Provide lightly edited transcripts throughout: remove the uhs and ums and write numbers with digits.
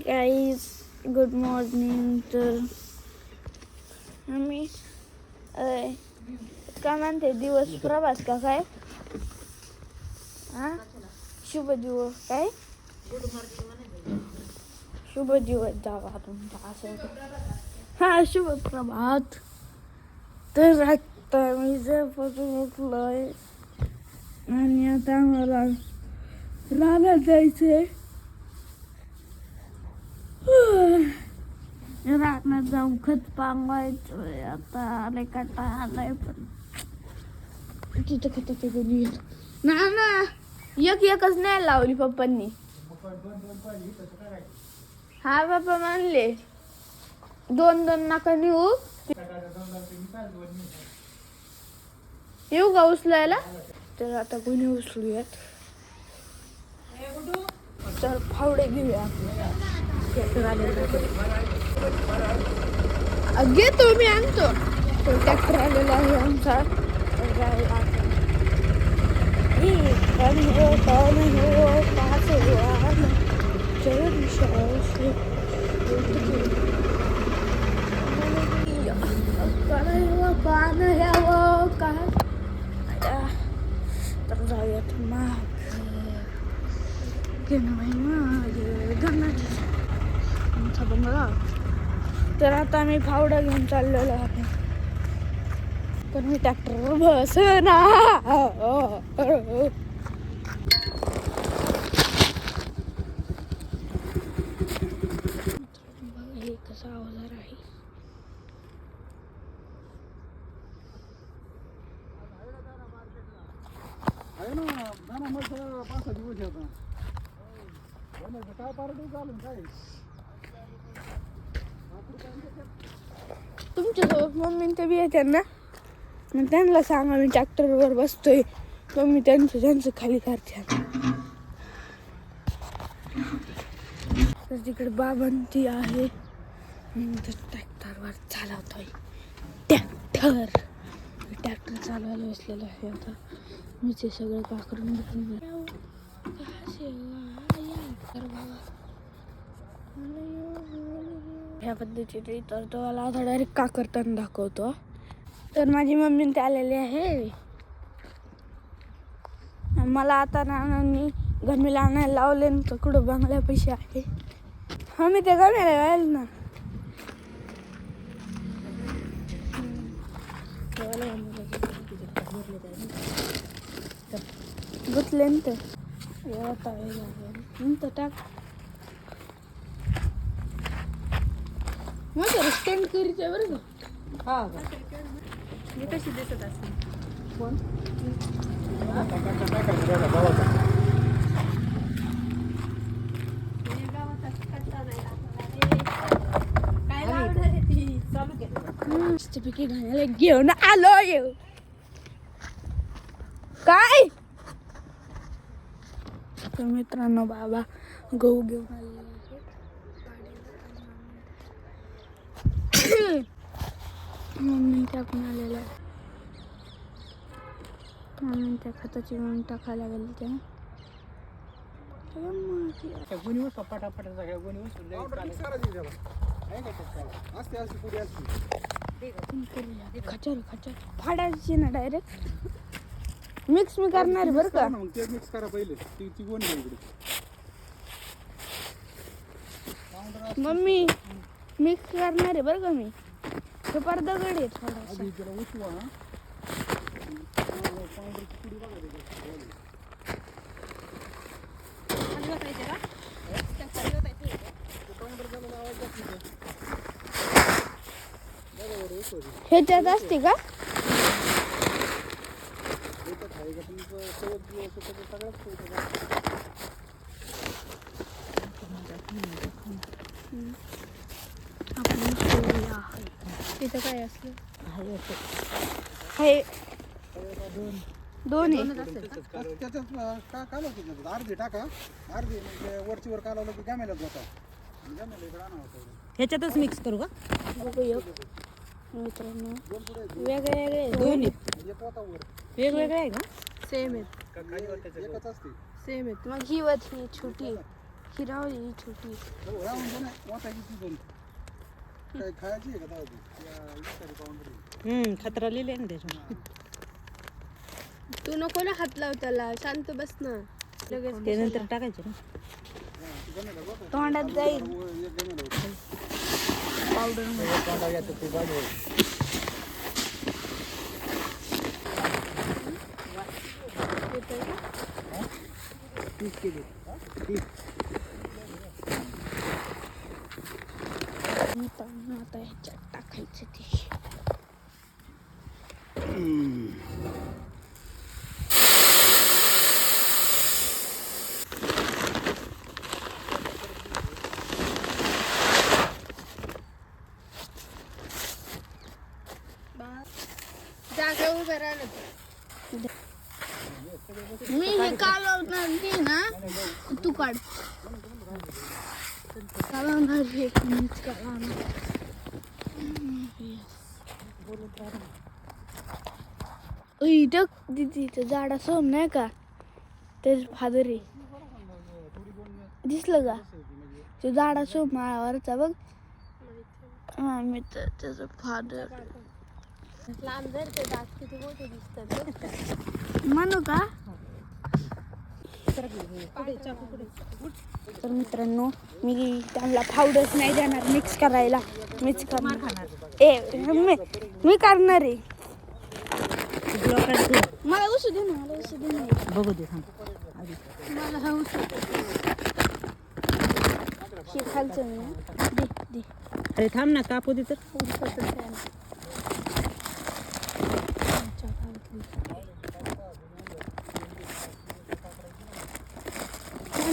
Guys good morning. तर आम्ही काय म्हणते दिवस प्रवास का काय हा शुभ दिवस काय शुभ दिवस जावा तुमचा असं हा शुभ प्रभात. तर आता मी झोपेतून उठलोय आणि आता मला रानात जायचंय. रानात जाऊन खत पांगवायचंय. आता आले काटा आलाय पण तिथं खताचं कोणी येत ना एकच नाही लावली पप्पांनी. हा बाप्पा मानले 2 नका नेऊ. येऊ का उचलायला. तर आता कोणी उचलूयात. तर फावडे घेऊया घेतो मी आणतो. तो ट्रॅक्टर आलेला आहे आमचा. तर जाऊयात आमचा बंगला. तर आता आम्ही फावडा घेऊन चाललेलो आहे. पण मी ट्रॅक्टरवर बसना. हे कसा अवजार आहे. तुमच्यासोबत मम्मी ते बी येतात ना मग त्यांना सांगा मी ट्रॅक्टरवर बसतोय. मम्मी त्यांचं खाली करते. तर तिकडे बाबांती आहे. ट्रॅक्टरवर चालवतोय. ट्रॅक्टर चालवायला बसलेलं आहे. आता मी ते सगळं काकरून ह्या पद्धतीने तर तो मला आता डायरेक्ट का करताना दाखवतो. तर माझी मम्मी ते आलेली आहे. मला आता नानांनी गमीला आणायला लावले तर कुठं बंगल्या पैसे आहे. हा मी ते गम्याला जाईल ना. गुतले ना तर टाक मग स्टँड करीचे बरं का. हा मी कशी दिसत असते कोण मस्तपैकी घालायला घेऊन आलो येऊ काय. तर मित्रांनो बाबा गहू घेऊन आलेले आहेत. मम्मी टाकून आलेला आहे. मम्मी त्या खताची म्हणून टाकायला गेली त्या खचर फाडायची ना डायरेक्ट मिक्स मी करणार बरं का. मिक्स करा पहिले ती गोणी इकडे मम्मी मिक्स करणार आहे बरं का मी. तो पडदा गड आहे थोडासा. ह्याच्यात असते का. तिथं काय असलं आहे. दोन अर्धी टाका अर्धी म्हणजे वरची वर कालवलं की गमेलाच होता. ह्याच्यातच मिक्स करू का. मित्रांनो वेगळे दोन्ही वर वेगवेगळे आहे का. सेम आहेत एकच असते. सेम आहेत. मग ही वरची छोटी ही राहू छोटी. राहून दे ना, वाटायची ती पण. काय खायची आहे का तेव्हा ती? या इस्तारी पाहून खतरा लिहिले ना त्याच्यावर. तू नको ना हात लाव त्याला, शांत बस ना. लगेच ते नंतर टाकायचे ना. तोंडात जाईल पावडर. आता ह्याच्यात टाकायचं ते. जागा उभं राहिलं. मी हे कालवणार ते ना तू काढ. कालवणार हे मीच कालवणार. इथं दिदीचं झाड असं नाही का त्याच फादर आहे. दिसलं का ते झाड असं माळावरचा बघ. हा मी तर त्याचं फादर. लांब जर ते दात किती मोठे दिसतात. म्हणू का. तर मित्रांनो मी त्यांना पावडर्स नाही देणार मिक्स करायला. मिक्स करणार मी करणार आहे. मला उसू दे ना. मला उसू दे ना. बघू दे थांब. मला हा उसू हे खालचं ना दे दे. अरे थांब ना, कापू दे तर.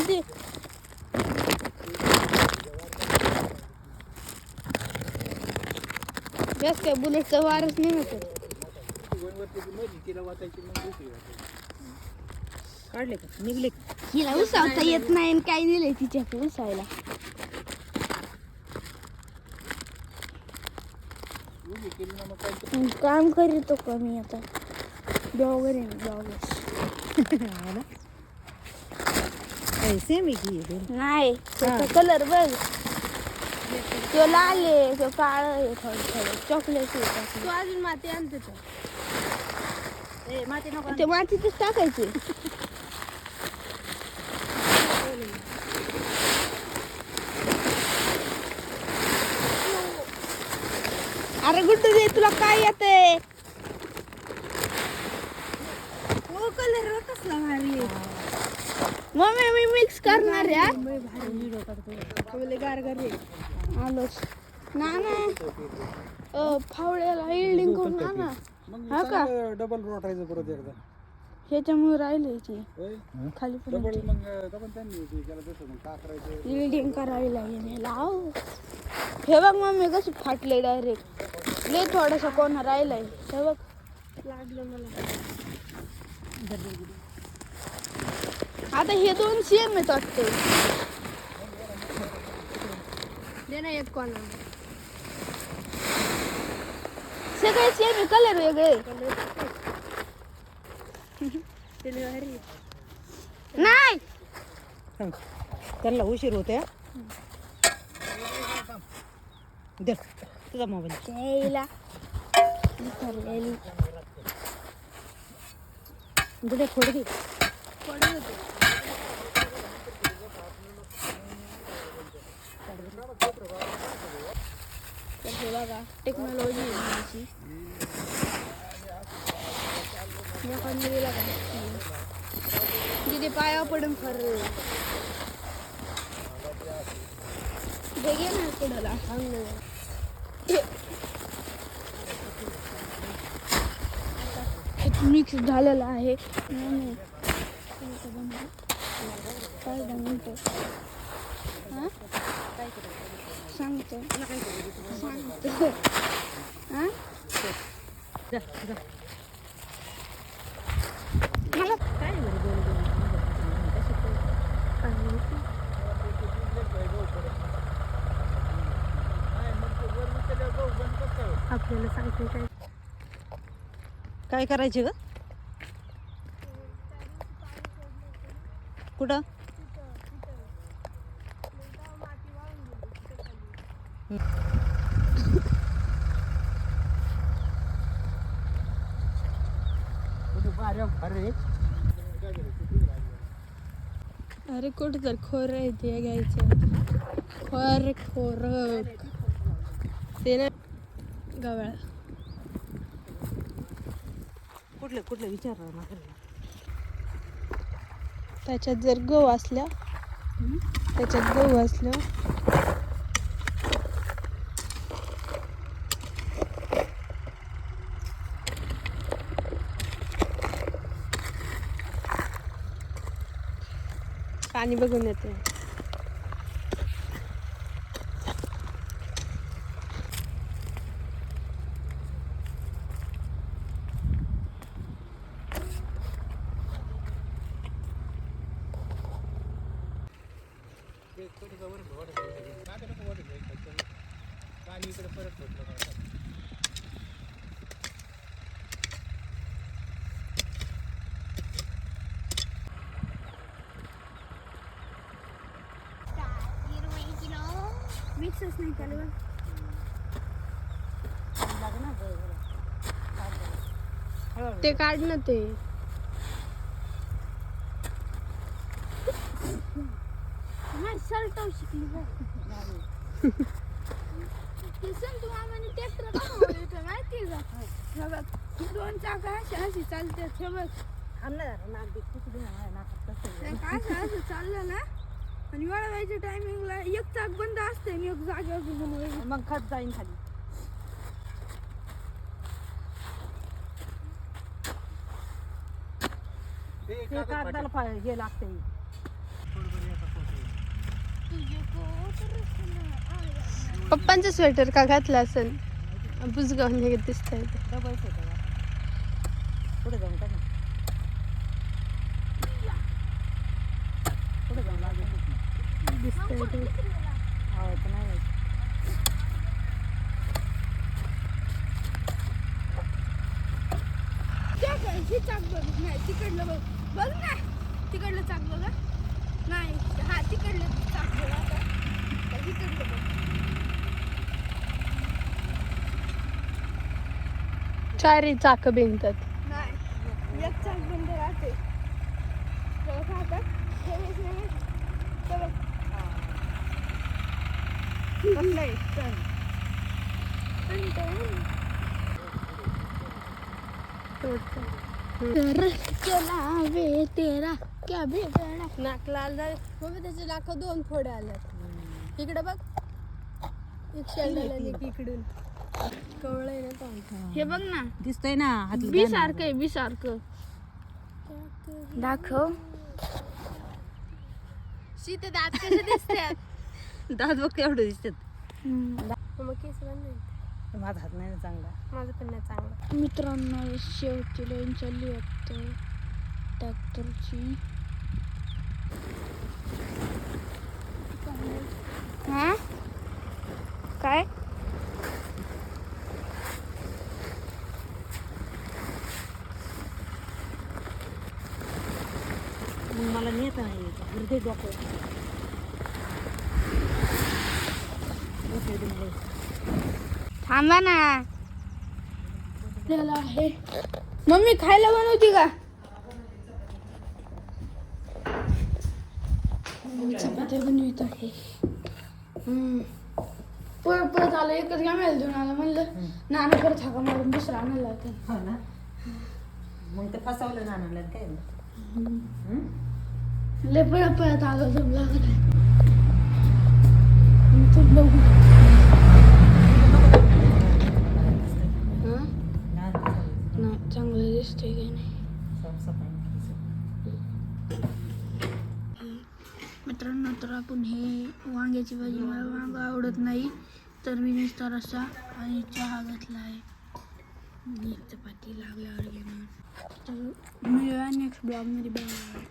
दे. जास्त बुलेटचा वारच नाही होत. काढले का, निघले का? हिला उसावता येत नाही आणि काय दिलंय तिच्या उसायला. काम करीतो का मी आता. ब्लॉगर आहे ब्लॉगर. सेम आहे की हे. नाही त्याचा कलर बघ. तो लाल आहे तो काळ आहे थोडं थोडं चॉकलेट आहे. तू अजून माती आणते तर. माती नको. ते मातीतच टाकायचे. अरे गुड्डू दे तुला काय येते. हो कलर कसला भारी आहे. मम्मी मी मिक्स करणार आहे. गार गार आलोच ना ना फावड्याला इल्डिंग करून आणा. हा का डबल रोटायचं परत एकदा. ह्याच्यामुळे राहिले ती होय? खाली पण डबल मग डबल त्यांनी ते केलं तसं मग का करायचं. इल्डिंग करावी लागेल. लाव हे बघ मम्मी कसं फाटले डायरेक्ट. लय थोडासा कोण राहिलाय हे बघ. लागलं मला. आता हे दोन सेम आहेत वाटतं. दे ना एक कोणा. सगळे सेम आहे कलर वेगळे. भारी. नाही त्याला उशीर होते. दे तुझा मोबाईल. त्याला विसरलेली. गुडे फोड घे. तर हे बघा टेक्नॉलॉजी आहे. तिथे पाया पडून खर घे ना पुढला मिक्स झालेला आहे. नाही हां सांगतो सांगतो हां मला काय आपल्याला सांगते काय. काय करायचे ग. कुठं अरे कुठं तर खोर आहे ते घ्यायचं. खोर ते ना गवळा. कुठलं विचार ना. त्याच्यात जर गहू असल्या पाणी बघून येते. मिक्सच नाही केलं. ते काढ ना ते. शर्ट शिकली तू आम्हाला ट्रॅक्टर माहिती का? दोन चाक अशी चालते बघ. असं चाललं ना आणि वळवायच्या टायमिंगला एक चाक बंद असते आणि एक जागेवर मग खत जाईन खाली. हे कागदाला हे लागते. पप्पांचं स्वेटर का घातलं असेल बुजगावून हे दिसतंय. डबल पुढे जाऊन का पुढे जाऊन दिसतंय ते. नाही. हे चाक बघ नाही तिकडलं बघ बघ ना तिकडलं चाक बघा नाही हा तिकडलं चाक बघा तिकडलं बघ. चारही चाक भिंतात. नाही एक चाक बंद राहते. चला वे तेरा क्या बिगड़ा. नाक लाल झाले मग त्याचे नाक 2 फोडे आल्यात. इकडे बघ एक शेंडाला एक इकडून कवळ आहे ना तो. हे बघ ना दिसतोय ना हात बी सारखं आहे बी सारखं. दाखव शीते दात कसे दिसतात. दात बघ एवढं दिसतात. मग केस नाही. माझा हात नाही चांगला. माझं पण नाही चांगलं. मित्रांनो शेवटची लाईन चालली वाटतं ट्रॅक्टरची. हा काय मग मला नेता नाही हृदय डोकं थांबा ना. त्याला आहे मम्मी खायला बनवती का? चपात्या बनवित आहे. पळत आलं एकच गॅमेल देऊन आलं म्हणलं नाना परत हाका मारून दुसरा आणायला होता. हो ना मग ते फसवलं ना काय लय पळत आलं जमला बघू. नाही चांगलं दिसतंय काही नाही. मित्रांनो तर आपण हे वांग्याची भाजी मला वांग आवडत नाही तर मी नुसता रस्सा आणि चहा घातला आहे. चपाती लागल्यावर घेणार तर मिळूया नेक्स्ट ब्लॉगमध्ये बघा.